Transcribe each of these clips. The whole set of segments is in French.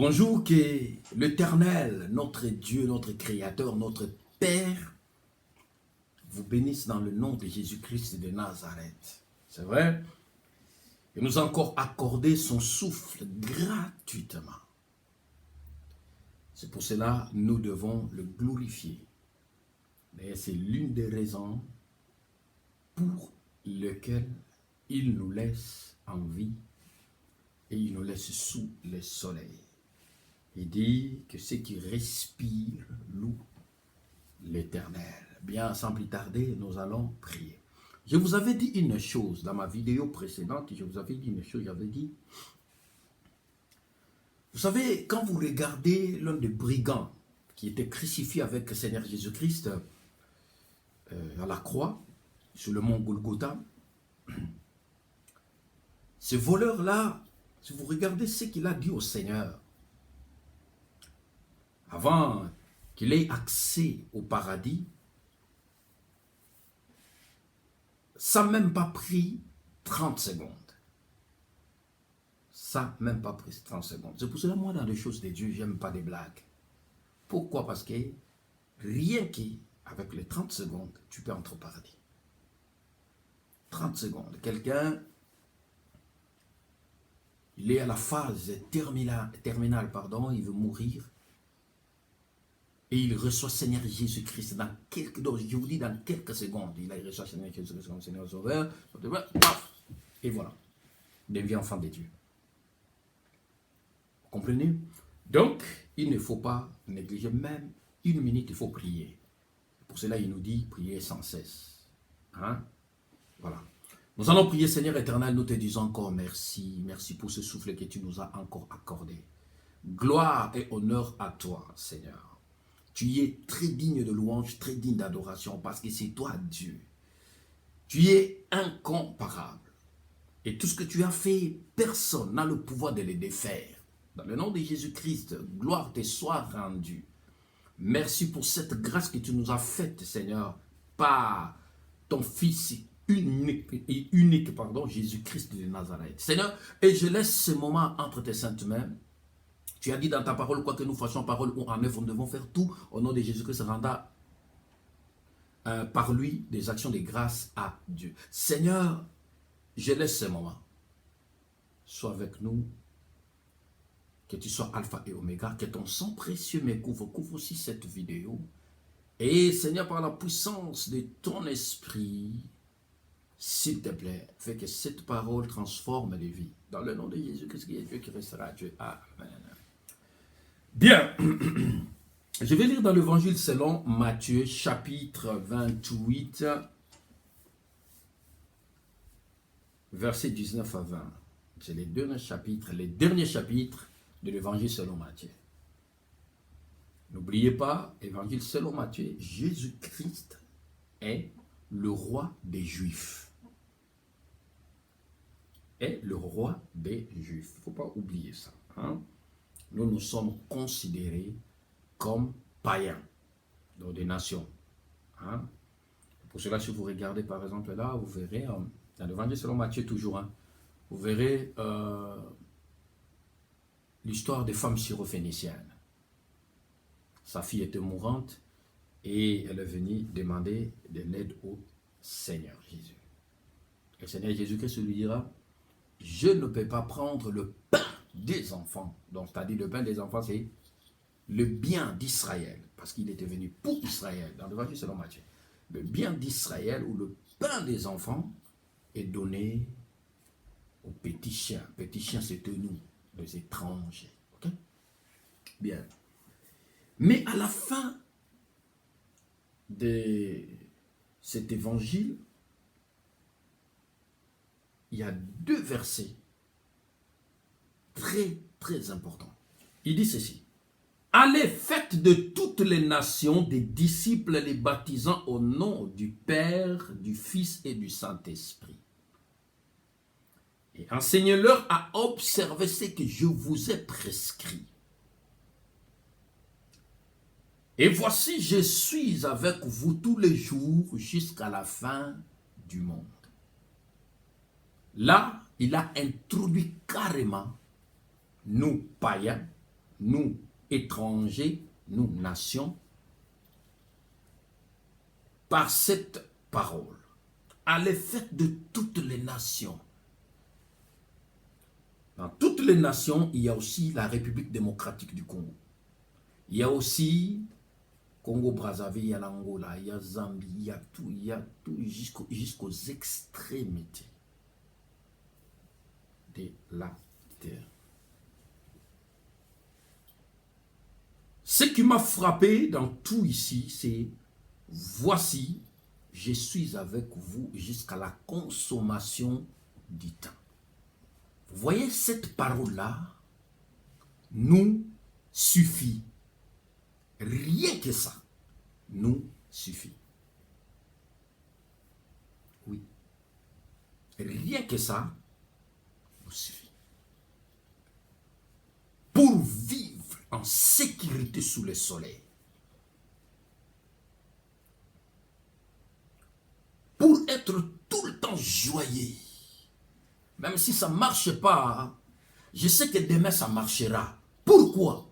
Bonjour, que l'Éternel, notre Dieu, notre Créateur, notre Père, vous bénisse dans le nom de Jésus-Christ de Nazareth. C'est vrai, il nous a encore accordé son souffle gratuitement. C'est pour cela que nous devons le glorifier. Et c'est l'une des raisons pour lesquelles il nous laisse en vie et il nous laisse sous le soleil. Il dit que ceux qui respirent louent l'Éternel. Bien, sans plus tarder, nous allons prier. Je vous avais dit une chose dans ma vidéo précédente, j'avais dit, vous savez, quand vous regardez l'un des brigands qui était crucifié avec le Seigneur Jésus-Christ à la croix, sur le mont Golgotha, ce voleur-là, si vous regardez ce qu'il a dit au Seigneur, avant qu'il ait accès au paradis, ça n'a même pas pris 30 secondes. Ça n'a même pas pris 30 secondes. C'est pour cela, moi, dans les choses de Dieu, je n'aime pas les blagues. Pourquoi? Parce que rien qu'avec les 30 secondes, tu peux entrer au paradis. 30 secondes. Quelqu'un, il est à la phase terminale, il veut mourir. Et il reçoit Seigneur Jésus-Christ dans quelques, je vous dis dans quelques secondes, il reçoit Seigneur Jésus-Christ comme Seigneur Sauveur, et voilà, il devient enfant de Dieu. Vous comprenez? Donc, il ne faut pas négliger même une minute, il faut prier. Pour cela, il nous dit, prier sans cesse. Hein? Voilà. Nous allons prier, Seigneur éternel, nous te disons encore merci. Merci pour ce souffle que tu nous as encore accordé. Gloire et honneur à toi, Seigneur. Tu es très digne de louange, très digne d'adoration, parce que c'est toi, Dieu. Tu es incomparable. Et tout ce que tu as fait, personne n'a le pouvoir de le défaire. Dans le nom de Jésus-Christ, gloire te soit rendue. Merci pour cette grâce que tu nous as faite, Seigneur, par ton Fils unique, Jésus-Christ de Nazareth. Seigneur, et je laisse ce moment entre tes saintes mains. Tu as dit dans ta parole, quoi que nous fassions parole ou en œuvre, nous devons faire tout au nom de Jésus-Christ, rendant par lui des actions de grâce à Dieu. Seigneur, je laisse ce moment. Sois avec nous, que tu sois alpha et oméga, que ton sang précieux me couvre aussi cette vidéo. Et Seigneur, par la puissance de ton esprit, s'il te plaît, fais que cette parole transforme les vies. Dans le nom de Jésus-Christ, qui est Dieu qui restera Dieu. Amen. Bien, je vais lire dans l'évangile selon Matthieu, chapitre 28, versets 19 à 20. C'est les derniers chapitres de l'évangile selon Matthieu. N'oubliez pas, évangile selon Matthieu, Jésus-Christ est le roi des Juifs. Est le roi des Juifs. Il ne faut pas oublier ça. Hein? Nous sommes considérés comme païens dans des nations. Hein? Pour cela, si vous regardez par exemple là, vous verrez, dans l'évangile selon Matthieu toujours, hein, vous verrez l'histoire des femmes syrophéniciennes. Sa fille était mourante et elle est venue demander de l'aide au Seigneur Jésus. Et le Seigneur Jésus-Christ lui dira, je ne peux pas prendre le pain des enfants. Donc, c'est-à-dire le pain des enfants, c'est le bien d'Israël. Parce qu'il était venu pour Israël, dans l'évangile selon Matthieu. Le bien d'Israël, ou le pain des enfants, est donné aux petits chiens. Petits chiens, c'était nous, les étrangers. Okay? Bien. Mais à la fin de cet évangile, il y a deux versets très, très importants. Il dit ceci. Allez, faites de toutes les nations des disciples, les baptisant au nom du Père, du Fils et du Saint-Esprit. Et enseignez-leur à observer ce que je vous ai prescrit. Et voici, je suis avec vous tous les jours jusqu'à la fin du monde. Là, il a introduit carrément nous païens nous, étrangers, nous, nations, par cette parole, à l'effet de toutes les nations. Dans toutes les nations, il y a aussi la République démocratique du Congo. Il y a aussi Congo-Brazzaville, il y a l'Angola, il y a Zambie, il y a tout jusqu'aux extrémités de la terre. Ce qui m'a frappé dans tout ici, c'est « Voici, je suis avec vous jusqu'à la consommation du temps. » Vous voyez, cette parole-là nous suffit. Rien que ça nous suffit. Oui. Rien que ça nous suffit. Pour vivre en sécurité sous le soleil. Pour être tout le temps joyeux. Même si ça ne marche pas, je sais que demain ça marchera. Pourquoi?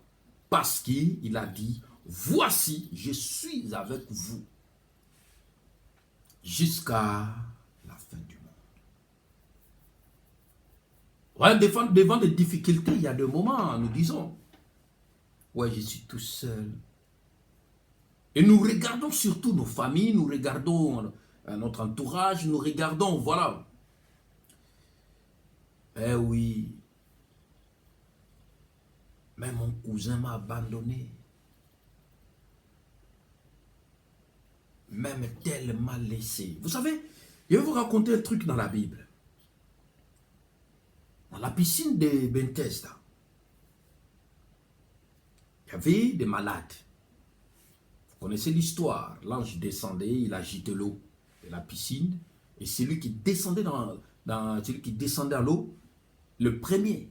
Parce qu'il a dit, voici, je suis avec vous jusqu'à la fin du monde. Ouais, devant des difficultés, il y a des moments, nous disons, ouais, je suis tout seul. Et nous regardons surtout nos familles, nous regardons notre entourage, nous regardons, voilà. Eh oui, mais mon cousin m'a abandonné. Même tel m'a laissé. Vous savez, je vais vous raconter un truc dans la Bible. Dans la piscine de Bethesda, il y avait des malades. Vous connaissez l'histoire. L'ange descendait, il agitait l'eau de la piscine. Et celui qui descendait celui qui descendait à l'eau, le premier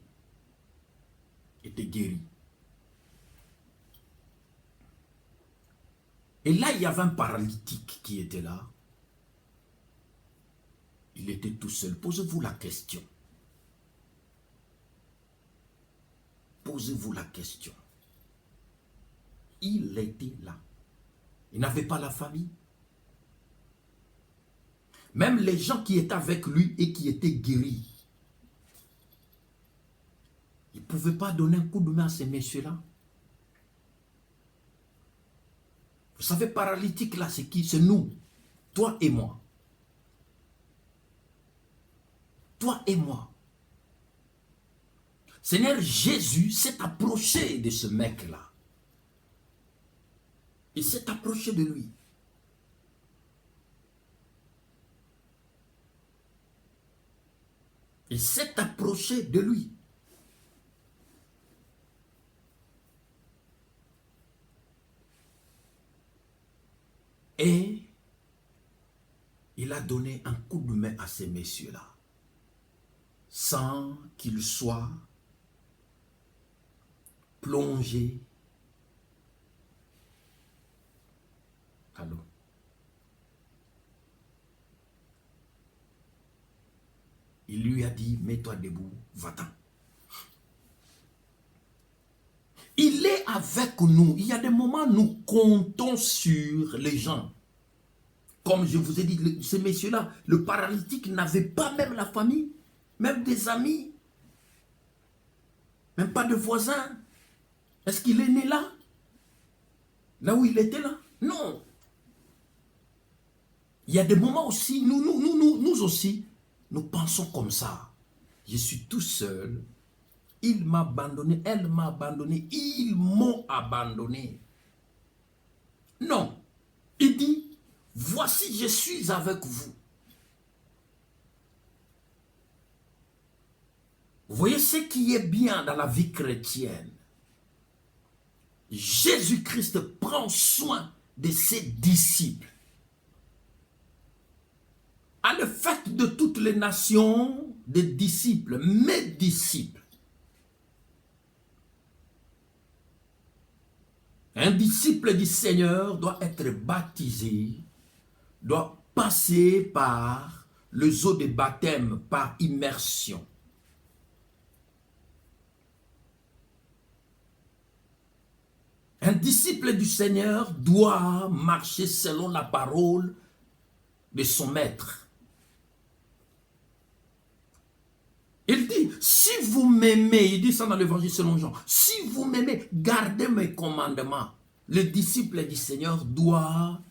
était guéri. Et là, il y avait un paralytique qui était là. Il était tout seul. Posez-vous la question. Posez-vous la question. Il était là. Il n'avait pas la famille. Même les gens qui étaient avec lui et qui étaient guéris, ils ne pouvaient pas donner un coup de main à ces messieurs-là. Vous savez, paralytique là, c'est qui? C'est nous. Toi et moi. Toi et moi. Seigneur Jésus s'est approché de ce mec-là. Il s'est approché de lui. Il s'est approché de lui. Et il a donné un coup de main à ces messieurs-là, sans qu'ils soient plongés à l'eau. Il lui a dit, mets-toi debout, va-t'en. Il est avec nous. Il y a des moments, nous comptons sur les gens. Comme je vous ai dit, ces messieurs-là, le paralytique n'avait pas même la famille, même des amis, même pas de voisins. Est-ce qu'il est né là? Là où il était là? Non. Il y a des moments aussi, nous aussi, nous pensons comme ça. Je suis tout seul. Il m'a abandonné, elle m'a abandonné, ils m'ont abandonné. Non. Il dit, voici, je suis avec vous. Vous voyez ce qui est bien dans la vie chrétienne. Jésus-Christ prend soin de ses disciples. À le fait de toutes les nations, des disciples, mes disciples. Un disciple du Seigneur doit être baptisé, doit passer par les eaux de baptême, par immersion. Un disciple du Seigneur doit marcher selon la parole de son maître. Il dit, si vous m'aimez, il dit ça dans l'évangile selon Jean, si vous m'aimez, gardez mes commandements. Le disciple du Seigneur doit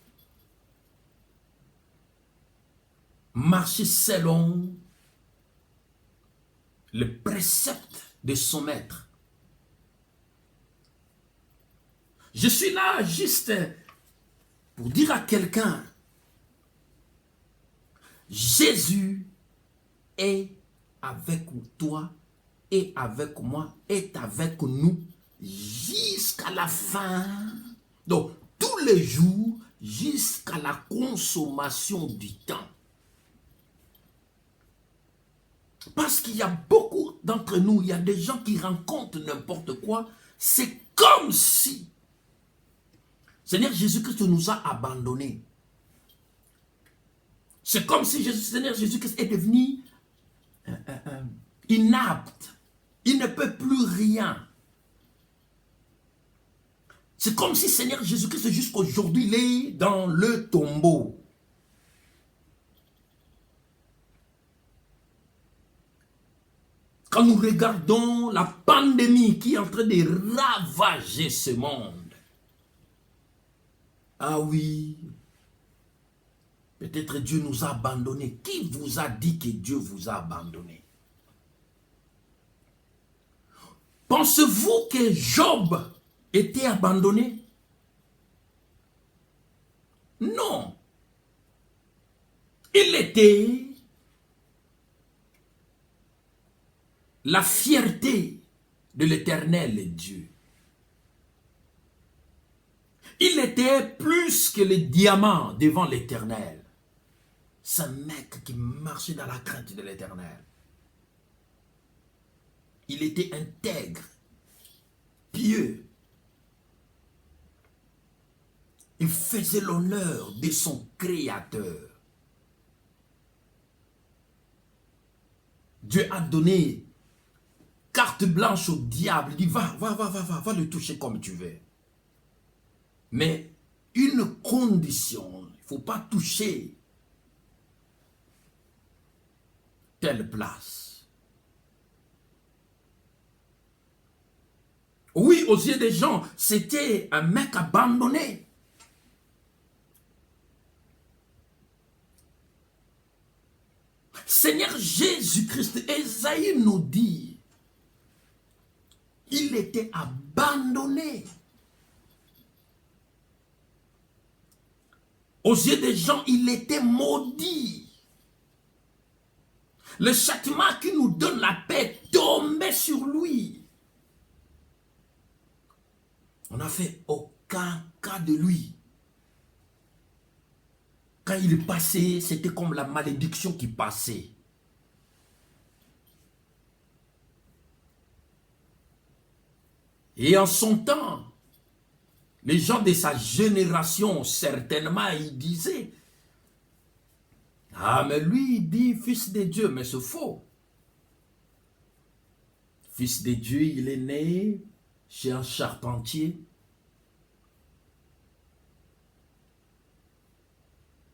marcher selon le précepte de son maître. Je suis là juste pour dire à quelqu'un, Jésus est avec toi et avec moi, est avec nous jusqu'à la fin. Donc, tous les jours, jusqu'à la consommation du temps. Parce qu'il y a beaucoup d'entre nous, il y a des gens qui rencontrent n'importe quoi. C'est comme si Seigneur Jésus-Christ nous a abandonnés. C'est comme si Seigneur Jésus-Christ est devenu inapte. Il ne peut plus rien. C'est comme si Seigneur Jésus-Christ jusqu'aujourd'hui, il est dans le tombeau. Quand nous regardons la pandémie qui est en train de ravager ce monde, ah oui, peut-être Dieu nous a abandonnés. Qui vous a dit que Dieu vous a abandonné? Pensez-vous que Job était abandonné? Non. Il était la fierté de l'Éternel Dieu. Il était plus que les diamants devant l'Éternel. C'est un mec qui marchait dans la crainte de l'Éternel. Il était intègre, pieux. Il faisait l'honneur de son Créateur. Dieu a donné carte blanche au diable. Il dit, va le toucher comme tu veux. Mais une condition, il ne faut pas toucher telle place. Oui, aux yeux des gens, c'était un mec abandonné. Seigneur Jésus-Christ, Ésaïe nous dit, il était abandonné. Aux yeux des gens, il était maudit. Le châtiment qui nous donne la paix tombait sur lui. On n'a fait aucun cas de lui. Quand il passait, c'était comme la malédiction qui passait. Et en son temps, les gens de sa génération, certainement, ils disaient, ah, mais lui, il dit fils de Dieu, mais c'est faux. Fils de Dieu, il est né chez un charpentier.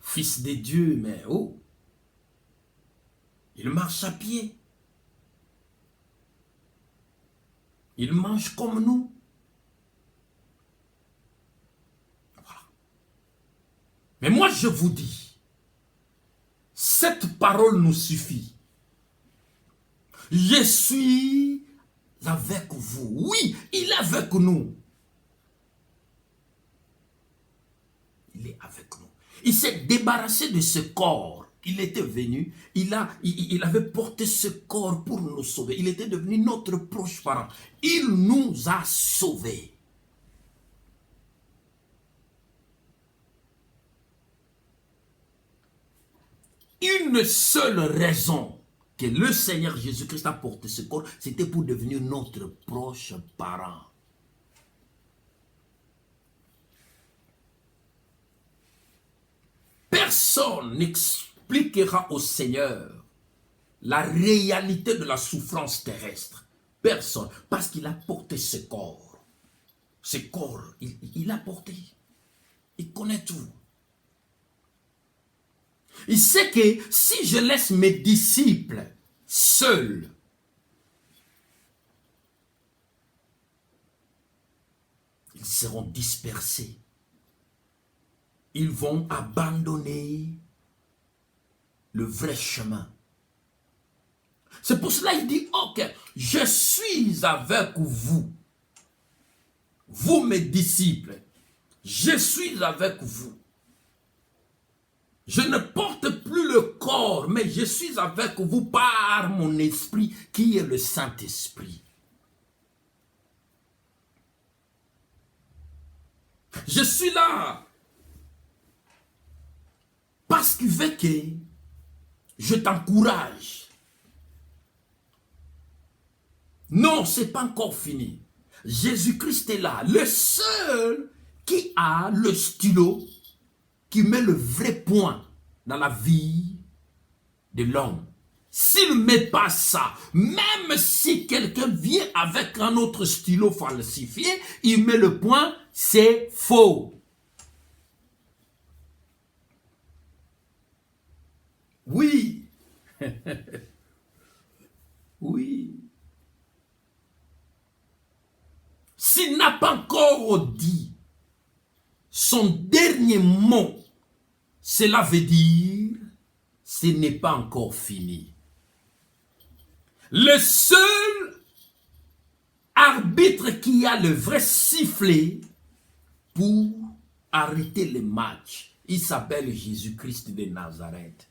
Fils de Dieu, mais oh, il marche à pied. Il mange comme nous. Voilà. Mais moi, je vous dis, cette parole nous suffit. Je suis avec vous. Oui, il est avec nous. Il est avec nous. Il s'est débarrassé de ce corps. Il était venu, il avait porté ce corps pour nous sauver. Il était devenu notre proche parent. Il nous a sauvés. Une seule raison que le Seigneur Jésus-Christ a porté ce corps, c'était pour devenir notre proche parent. Personne n'expliquera au Seigneur la réalité de la souffrance terrestre. Personne, parce qu'il a porté ce corps. Ce corps, il a porté. Il connaît tout. Il sait que si je laisse mes disciples seuls, ils seront dispersés. Ils vont abandonner le vrai chemin. C'est pour cela qu'il dit, ok, je suis avec vous. Vous mes disciples, je suis avec vous. Je ne porte plus le corps, mais je suis avec vous par mon esprit qui est le Saint-Esprit. Je suis là parce qu'il veut que je t'encourage. Non, ce n'est pas encore fini. Jésus-Christ est là, le seul qui a le stylo qui met le vrai point dans la vie de l'homme. S'il ne met pas ça, même si quelqu'un vient avec un autre stylo falsifié, il met le point, c'est faux. Oui. Oui. S'il n'a pas encore dit son dernier mot, cela veut dire ce n'est pas encore fini. Le seul arbitre qui a le vrai sifflet pour arrêter le match, il s'appelle Jésus-Christ de Nazareth.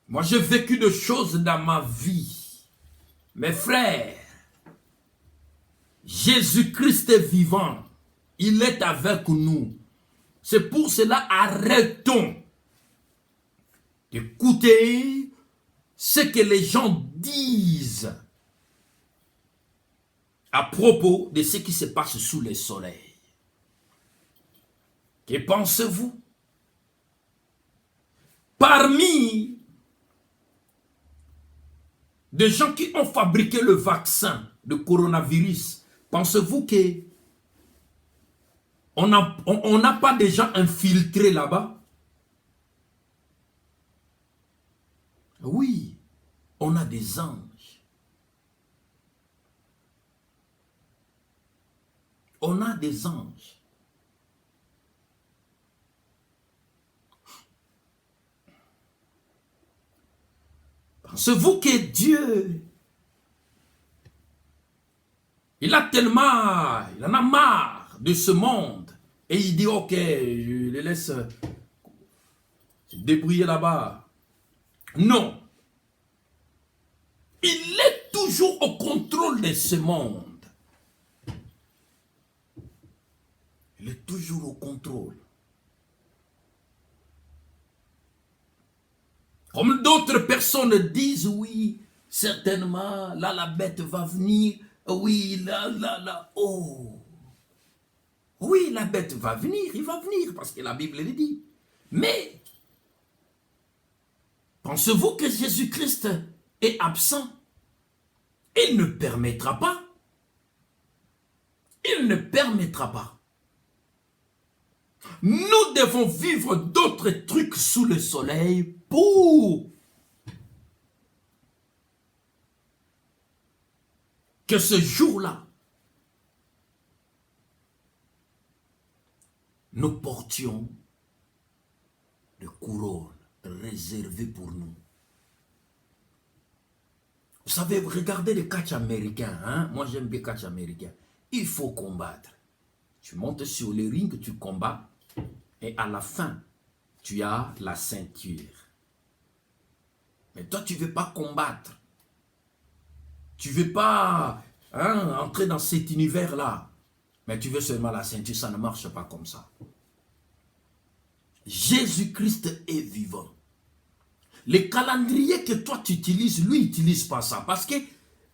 Moi, j'ai vécu des choses dans ma vie. Mes frères, Jésus-Christ est vivant. Il est avec nous. C'est pour cela, arrêtons d'écouter ce que les gens disent à propos de ce qui se passe sous le soleil. Que pensez-vous? Parmi des gens qui ont fabriqué le vaccin de coronavirus, pensez-vous que on n'a pas des gens infiltrés là-bas? Oui, on a des anges. On a des anges. Pensez-vous que Dieu, il en a marre de ce monde et il dit ok, je les laisse se débrouiller là-bas? Non. Il est toujours au contrôle de ce monde. Il est toujours au contrôle. Comme d'autres personnes disent, oui, certainement, là, la bête va venir. Oui, là, oh. Oui, la bête va venir, il va venir, parce que la Bible le dit. Mais, pensez-vous que Jésus-Christ est absent? Il ne permettra pas. Il ne permettra pas. Nous devons vivre d'autres trucs sous le soleil pour que ce jour-là, nous portions des couronnes réservées pour nous. Vous savez, regardez le catch américain. Hein? Moi, j'aime bien le catch américain. Il faut combattre. Tu montes sur le ring, tu combats. Et à la fin, tu as la ceinture. Mais toi, tu ne veux pas combattre. Tu ne veux pas entrer dans cet univers-là. Mais tu veux seulement la ceinture. Ça ne marche pas comme ça. Jésus-Christ est vivant. Le calendrier que toi tu utilises, lui, il n'utilise pas ça. Parce que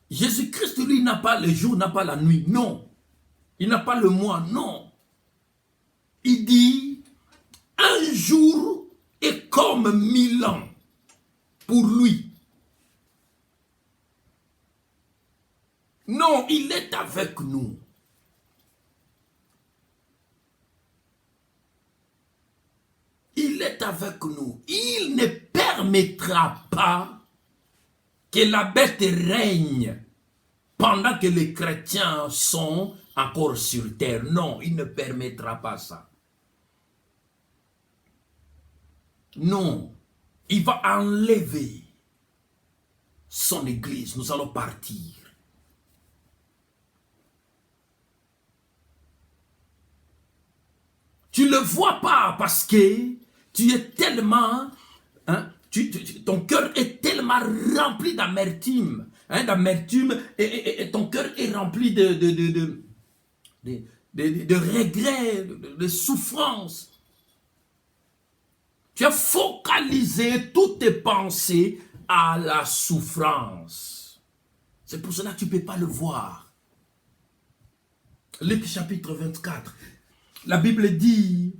Jésus-Christ, lui, n'a pas le jour, n'a pas la nuit. Non. Il n'a pas le mois. Non. Il dit, un jour est comme 1000 ans pour lui. Non, il est avec nous. Il est avec nous. Il ne permettra pas que la bête règne pendant que les chrétiens sont encore sur terre. Non, il ne permettra pas ça. Non, il va enlever son église. Nous allons partir. Tu ne le vois pas parce que tu es tellement, hein, ton cœur est tellement rempli d'amertume, hein, et ton cœur est rempli de regrets, de souffrance. Tu as focalisé toutes tes pensées à la souffrance. C'est pour cela que tu ne peux pas le voir. Luc chapitre 24. La Bible dit,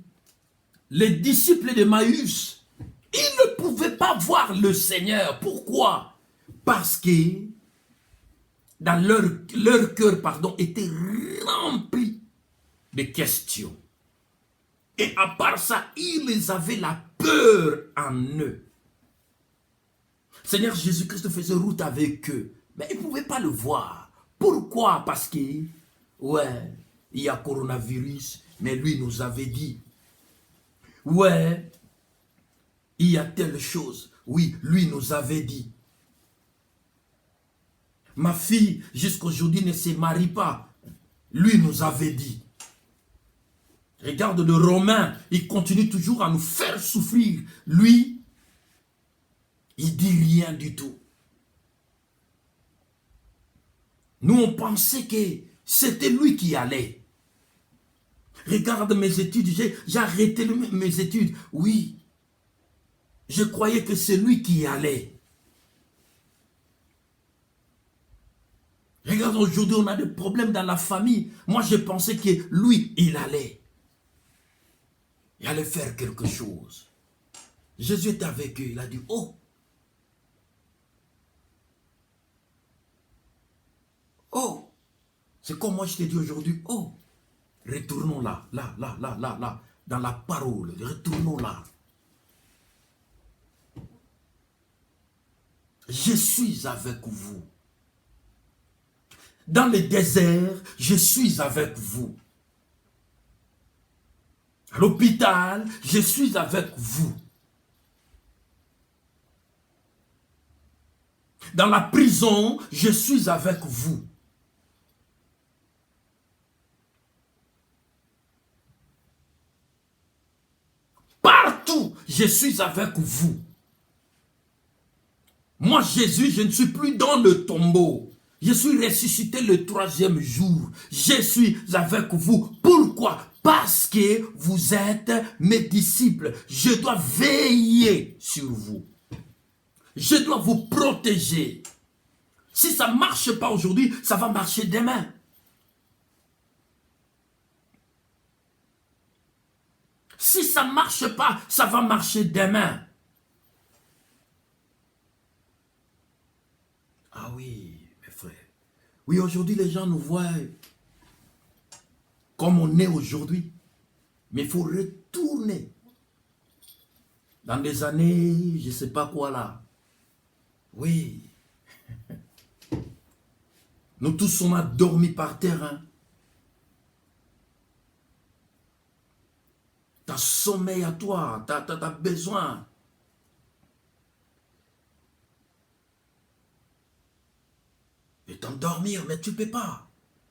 les disciples de Maüs, ils ne pouvaient pas voir le Seigneur. Pourquoi? Parce que dans leur cœur, était rempli de questions. Et à part ça, ils avaient la peur en eux. Seigneur Jésus-Christ faisait route avec eux, mais ils ne pouvaient pas le voir. Pourquoi? Parce que, ouais, il y a coronavirus, mais lui nous avait dit, ouais, il y a telle chose, oui, lui nous avait dit. Ma fille, jusqu'aujourd'hui, ne se marie pas, lui nous avait dit. Regarde le Romain, il continue toujours à nous faire souffrir. Lui, il dit rien du tout. Nous, on pensait que c'était lui qui allait. Regarde mes études, j'ai arrêté mes études. Oui, je croyais que c'est lui qui allait. Regarde, aujourd'hui, on a des problèmes dans la famille. Moi, je pensais que lui, il allait. Il allait faire quelque chose. Jésus est avec eux, il a dit, oh, oh, c'est comme moi je t'ai dit aujourd'hui, oh, retournons là, dans la parole, retournons là. Je suis avec vous. Dans le désert, je suis avec vous. À l'hôpital, je suis avec vous. Dans la prison, je suis avec vous. Partout, je suis avec vous. Moi, Jésus, je ne suis plus dans le tombeau. Je suis ressuscité le 3e jour. Je suis avec vous. Pourquoi? Parce que vous êtes mes disciples. Je dois veiller sur vous. Je dois vous protéger. Si ça ne marche pas aujourd'hui, ça va marcher demain. Si ça ne marche pas, ça va marcher demain. Ah oui, mes frères. Oui, aujourd'hui, les gens nous voient comme on est aujourd'hui. Mais il faut retourner. Dans des années, je ne sais pas quoi là. Oui. Nous tous, on a dormi par terre. Hein. Tu as sommeil à toi, tu as besoin. De t'endormir, mais tu ne peux pas.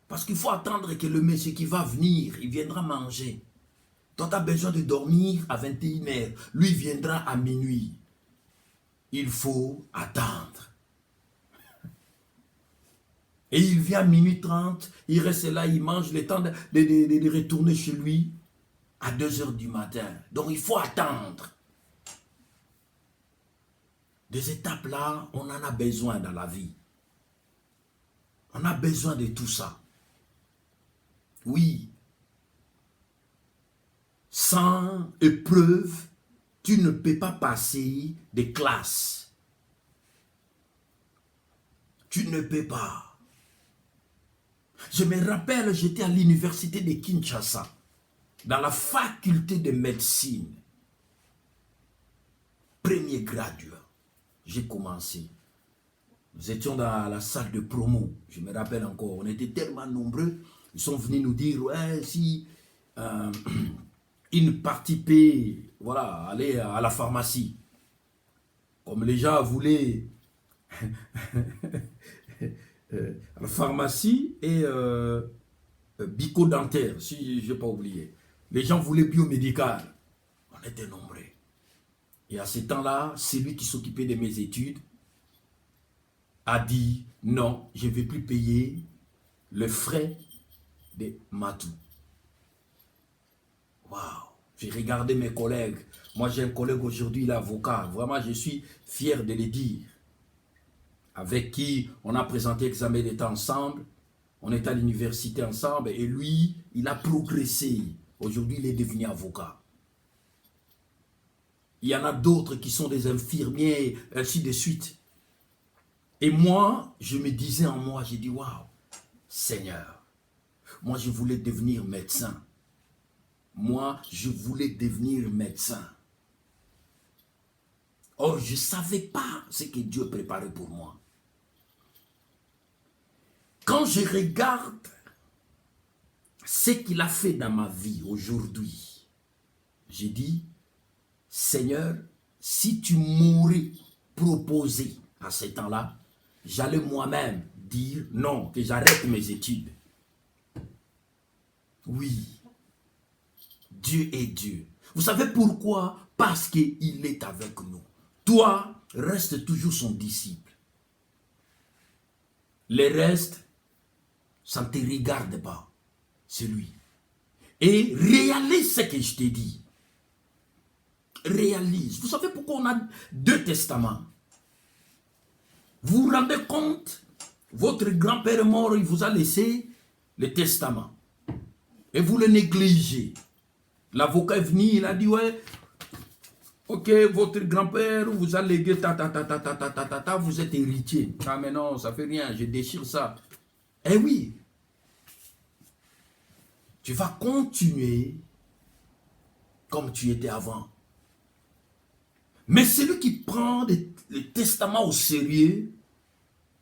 Parce qu'il faut attendre que le monsieur qui va venir, il viendra manger. Toi, tu as besoin de dormir à 21h. Lui viendra à minuit. Il faut attendre. Et il vient à minuit 30, il reste là, il mange le temps de retourner chez lui à 2h du matin. Donc il faut attendre. Des étapes là, on en a besoin dans la vie. On a besoin de tout ça. Oui. Sans épreuve, tu ne peux pas passer des classes. Tu ne peux pas. Je me rappelle, j'étais à l'université de Kinshasa, dans la faculté de médecine. Premier graduat, j'ai commencé. Nous étions dans la salle de promo, je me rappelle encore, on était tellement nombreux, ils sont venus nous dire, ouais, si une partie paie, voilà, aller à la pharmacie. Comme les gens voulaient la pharmacie et bico-dentaire, si je n'ai pas oublié. Les gens voulaient biomédical. On était nombreux. Et à ce temps-là, celui qui s'occupait de mes études a dit, non, je ne vais plus payer le frais de Matou. Waouh! J'ai regardé mes collègues. Moi, j'ai un collègue aujourd'hui, il est avocat. Vraiment, je suis fier de le dire. Avec qui on a présenté l'examen d'État ensemble. On est à l'université ensemble. Et lui, il a progressé. Aujourd'hui, il est devenu avocat. Il y en a d'autres qui sont des infirmiers, ainsi de suite. Et moi, je me disais en moi, j'ai dit, waouh, Seigneur, moi je voulais devenir médecin. Moi, je voulais devenir médecin. Or, je ne savais pas ce que Dieu préparait pour moi. Quand je regarde ce qu'il a fait dans ma vie aujourd'hui, j'ai dit, Seigneur, si tu m'aurais proposé à ce temps-là, j'allais moi-même dire non, que j'arrête mes études. Oui, Dieu est Dieu. Vous savez pourquoi? Parce qu'il est avec nous. Toi, reste toujours son disciple. Le reste, ça ne te regarde pas. C'est lui. Et réalise ce que je t'ai dit. Réalise. Vous savez pourquoi on a 2 testaments? Vous vous rendez compte? Votre grand-père est mort, il vous a laissé le testament. Et vous le négligez. L'avocat est venu, il a dit, ouais, ok, votre grand-père vous a légué vous êtes héritier. Ah mais non, ça fait rien, je déchire ça. Eh oui, tu vas continuer comme tu étais avant. Mais celui qui prend le testament au sérieux,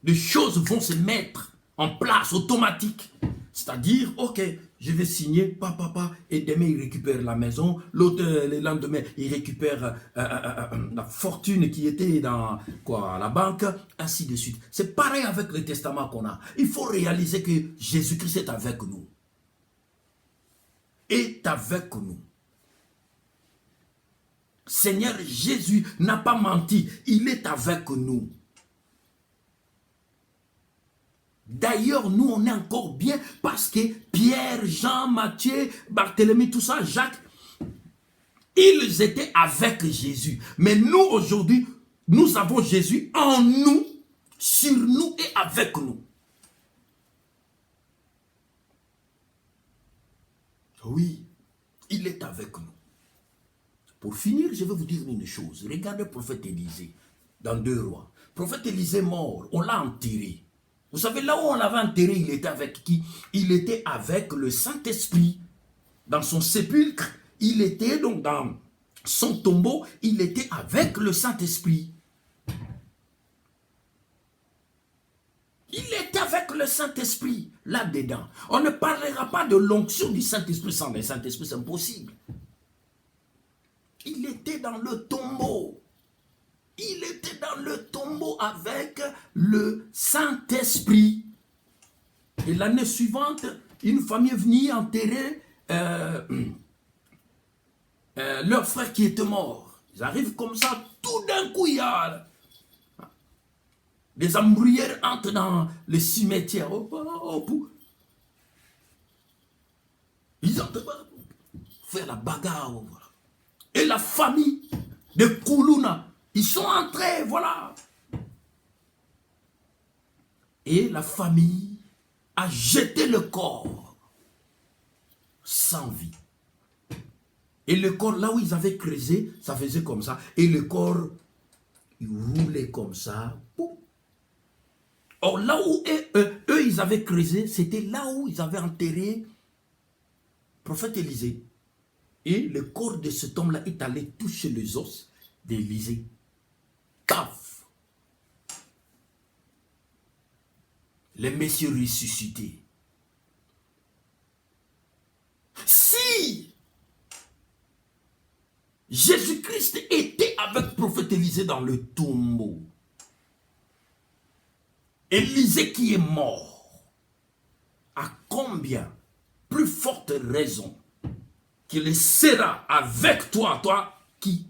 les choses vont se mettre en place automatique. C'est-à-dire, ok, je vais signer, papa, et demain il récupère la maison, l'autre, le lendemain, il récupère la fortune qui était dans la banque, ainsi de suite. C'est pareil avec le testament qu'on a. Il faut réaliser que Jésus-Christ est avec nous. Est avec nous. Seigneur Jésus n'a pas menti, il est avec nous. D'ailleurs, nous, on est encore bien parce que Pierre, Jean, Matthieu, Barthélemy, tout ça, Jacques, ils étaient avec Jésus. Mais nous, aujourd'hui, nous avons Jésus en nous, sur nous et avec nous. Oui, il est avec nous. Pour finir, je vais vous dire une chose. Regardez le prophète Élisée dans 2 Rois. Le prophète Élisée mort, on l'a enterré. Vous savez, là où on l'avait enterré, il était avec qui? Il était avec le Saint-Esprit. Dans son sépulcre, il était donc dans son tombeau, il était avec le Saint-Esprit. Il était avec le Saint-Esprit, là-dedans. On ne parlera pas de l'onction du Saint-Esprit sans le Saint-Esprit, c'est impossible. Il était dans le tombeau. Il était dans le tombeau avec le Saint-Esprit. Et l'année suivante, une famille est venue enterrer leur frère qui était mort. Ils arrivent comme ça, tout d'un coup, il y a des embrouilleurs entrent dans les cimetières. Ils entrent faire la bagarre. Et la famille de Koulouna, ils sont entrés, voilà. Et la famille a jeté le corps sans vie. Et le corps, là où ils avaient creusé, ça faisait comme ça. Et le corps, il roulait comme ça. Or, là où eux, eux, ils avaient creusé, c'était là où ils avaient enterré le prophète Élisée. Et le corps de cet homme-là est allé toucher les os d'Élisée. Paf! Les messieurs ressuscités. Si Jésus-Christ était avec le prophète Élisée dans le tombeau, Élisée qui est mort, à combien plus forte raison qu'il sera avec toi, toi qui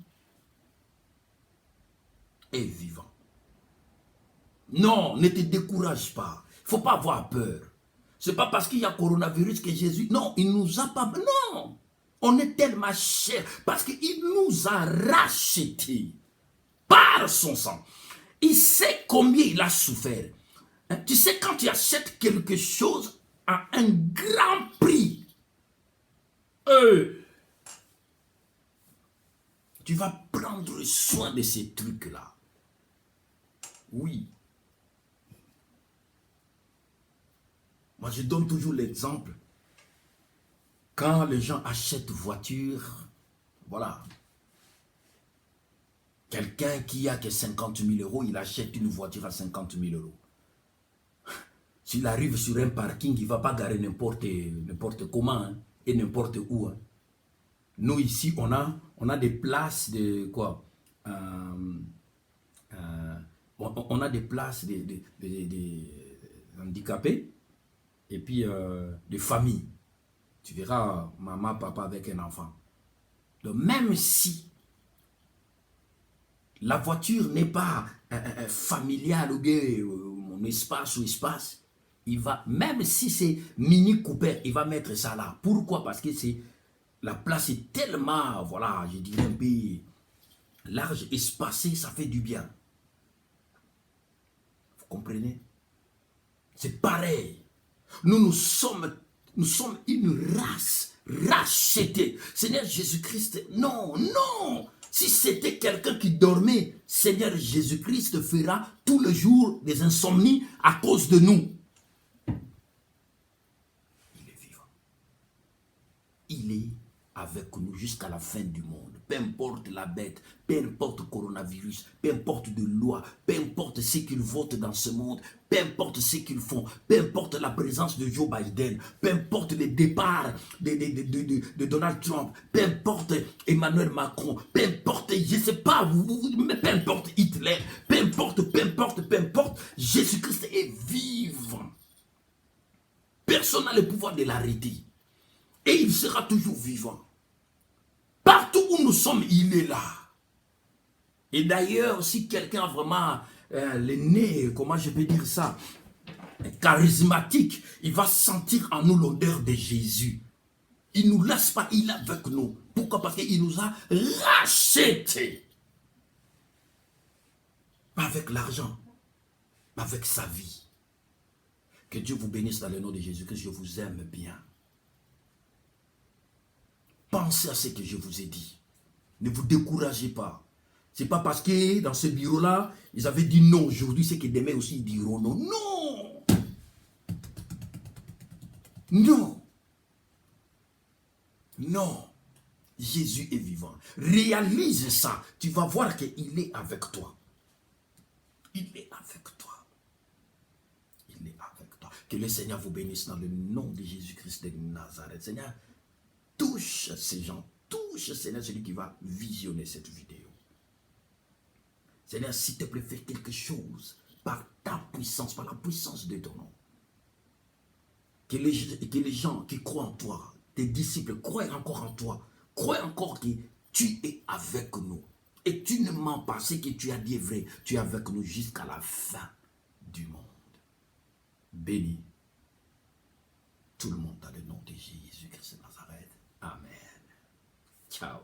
est vivant. Non, ne te décourage pas. Il ne faut pas avoir peur. Ce n'est pas parce qu'il y a coronavirus que Jésus... Non, il ne nous a pas... Non, on est tellement cher parce qu'il nous a rachetés par son sang. Il sait combien il a souffert. Hein? Tu sais, quand tu achètes quelque chose à un grand prix, tu vas prendre soin de ces trucs-là. Oui. Moi, je donne toujours l'exemple. Quand les gens achètent voiture, voilà. Quelqu'un qui a que 50 000 euros, il achète une voiture à 50 000 euros. S'il arrive sur un parking, il ne va pas garer n'importe comment hein, et n'importe où. Hein. Nous, ici, on a des places de quoi on a des places de handicapés et puis de famille. Tu verras maman, papa avec un enfant. Donc, même si la voiture n'est pas familiale ou bien mon espace ou espace, il va, même si c'est Mini Cooper, il va mettre ça là. Pourquoi? Parce que la place est tellement, voilà, je dirais un peu large, espacée, ça fait du bien. Vous comprenez? C'est pareil. Nous sommes une race rachetée. Seigneur Jésus-Christ, non, non. Si c'était quelqu'un qui dormait, Seigneur Jésus-Christ fera tous les jours des insomnies à cause de nous. Il est vivant. Il est avec nous jusqu'à la fin du monde. Peu importe la bête, peu importe le coronavirus, peu importe de loi, peu importe ce qu'ils votent dans ce monde, peu importe ce qu'ils font, peu importe la présence de Joe Biden, peu importe le départ de Donald Trump, peu importe Emmanuel Macron, peu importe, je ne sais pas, mais peu importe Hitler, peu importe, Jésus-Christ est vivant. Personne n'a le pouvoir de l'arrêter. Et il sera toujours vivant. Partout où nous sommes, il est là. Et d'ailleurs, si quelqu'un a vraiment le nez, comment je peux dire ça, charismatique, il va sentir en nous l'odeur de Jésus. Il ne nous laisse pas, il est avec nous. Pourquoi? Parce qu'il nous a rachetés. Pas avec l'argent, pas avec sa vie. Que Dieu vous bénisse dans le nom de Jésus, que je vous aime bien. Pensez à ce que je vous ai dit. Ne vous découragez pas. Ce n'est pas parce que dans ce bureau-là, ils avaient dit non aujourd'hui, c'est que demain aussi ils diront non. Non! Non! Non! Jésus est vivant. Réalise ça. Tu vas voir qu'il est avec toi. Il est avec toi. Il est avec toi. Que le Seigneur vous bénisse dans le nom de Jésus-Christ de Nazareth. Seigneur, touche ces gens, touche, Seigneur, celui qui va visionner cette vidéo. Seigneur, s'il te plaît, fais quelque chose par ta puissance, par la puissance de ton nom. Que les gens qui croient en toi, tes disciples, croient encore en toi, croient encore que tu es avec nous. Et tu ne mens pas, ce que tu as dit est vrai, tu es avec nous jusqu'à la fin du monde. Bénis tout le monde dans le nom de Jésus-Christ de Nazareth. Amen. Ciao.